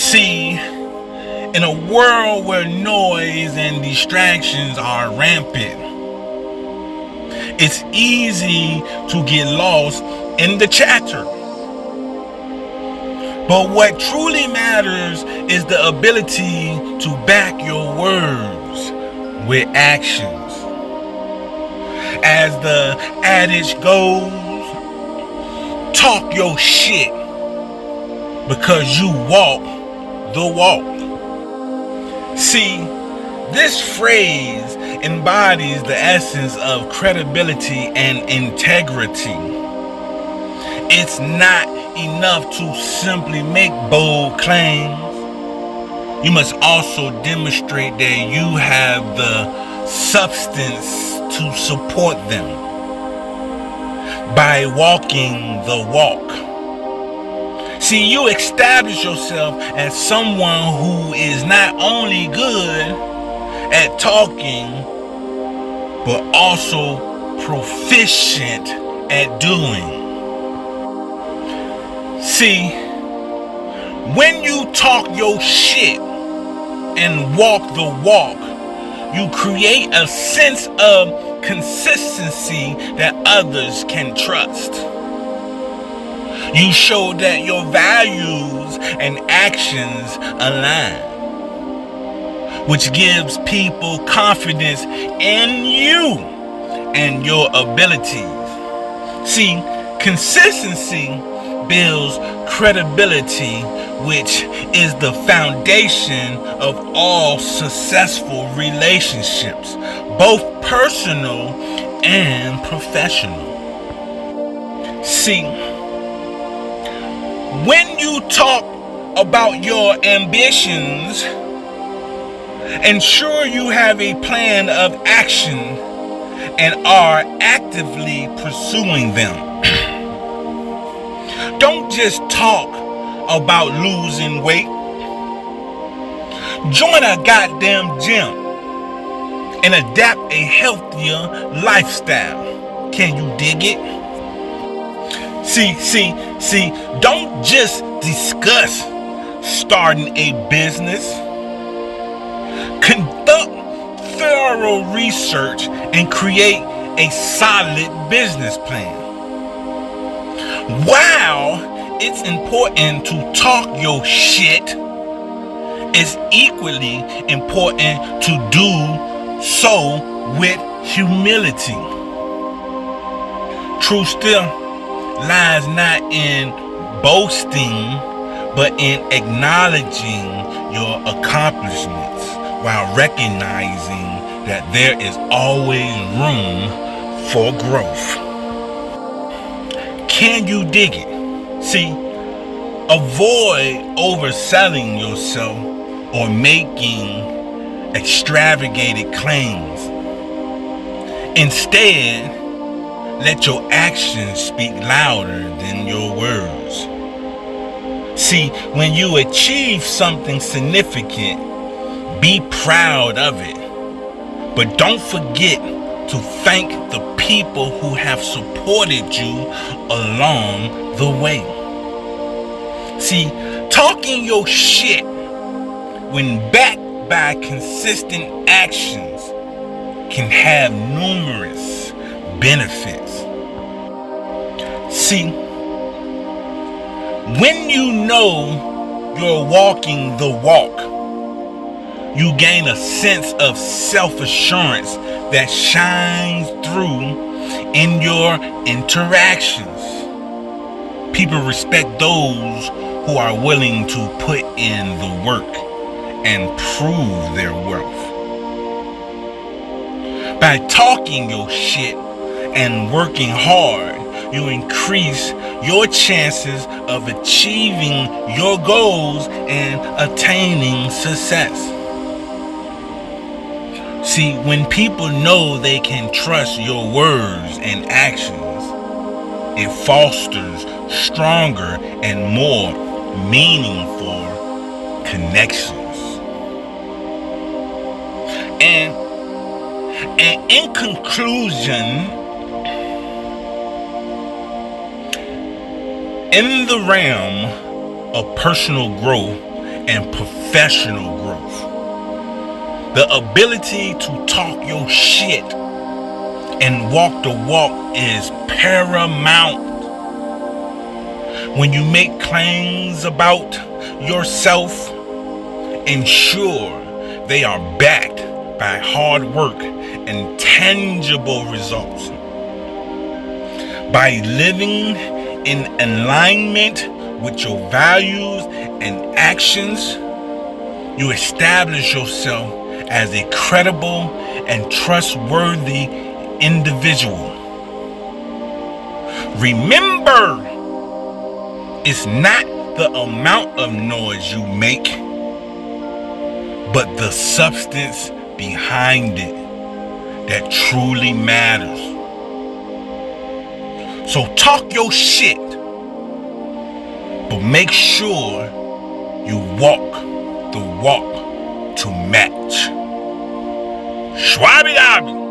See, in a world where noise and distractions are rampant, it's easy to get lost in the chatter. But what truly matters is the ability to back your words with actions. As the adage goes, talk your shit because you walk the walk. See, this phrase embodies the essence of credibility and integrity. It's not enough to simply make bold claims. You must also demonstrate that you have the substance to support them by walking the walk. See, you establish yourself as someone who is not only good at talking, but also proficient at doing. See, when you talk your shit and walk the walk, you create a sense of consistency that others can trust. You show that your values and actions align, which gives people confidence in you and your abilities. See, consistency builds credibility, which is the foundation of all successful relationships, both personal and professional. See, when you talk about your ambitions, ensure you have a plan of action and are actively pursuing them. Don't just talk about losing weight. Join a goddamn gym and adapt a healthier lifestyle. Can you dig it? See, don't just discuss starting a business. Conduct thorough research and create a solid business plan. While it's important to talk your shit, it's equally important to do so with humility. Truth still lies not in boasting, but in acknowledging your accomplishments while recognizing that there is always room for growth. Can you dig it? See, avoid overselling yourself or making extravagant claims. Instead, let your actions speak louder than your words. See, when you achieve something significant, be proud of it. But don't forget to thank the people who have supported you along the way. See, talking your shit when backed by consistent actions can have numerous benefits. See, when you know you're walking the walk, you gain a sense of self-assurance that shines through in your interactions. People respect those who are willing to put in the work and prove their worth. By talking your shit and working hard, you increase your chances of achieving your goals and attaining success. See, when people know they can trust your words and actions, it fosters stronger and more meaningful connections. And in conclusion, in the realm of personal growth and professional growth. The ability to talk your shit and walk the walk is paramount. When you make claims about yourself, ensure they are backed by hard work and tangible results. By living in alignment with your values and actions, you establish yourself as a credible and trustworthy individual. Remember, it's not the amount of noise you make, but the substance behind it that truly matters. So talk your shit, but make sure you walk the walk to match. Schwabby-dabby.